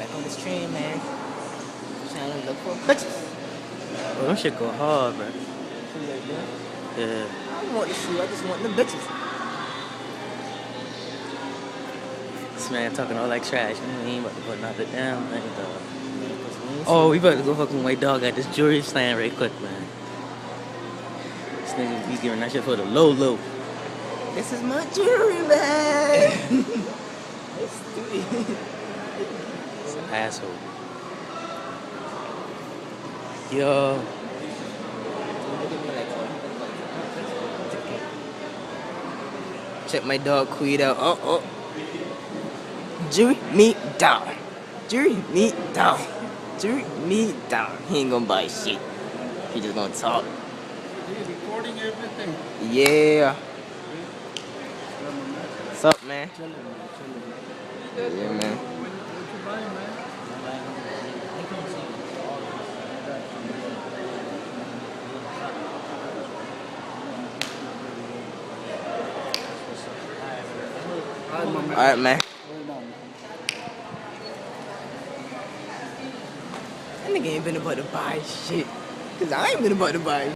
back on the stream, man. Trying to look for bitches. Oh, them shit go hard, bro. Yeah. I don't want the shoe, I just want the bitches. This man talking all like trash. We ain't about to put nothing down, man. Oh, we about to go fuck with my dog at this jewelry stand right quick, man. This nigga be giving that shit for the low. This is my jewelry, man. It's stupid. It's an asshole. Yo. Check my dog Queen out. Oh. Jury me down. Jury me down. Jury me down. He ain't gonna buy shit. He just gonna talk. You recording everything? Yeah. What's up, man? Yeah, man. Alright, man. That nigga ain't been about to buy shit. Cause I ain't been about to buy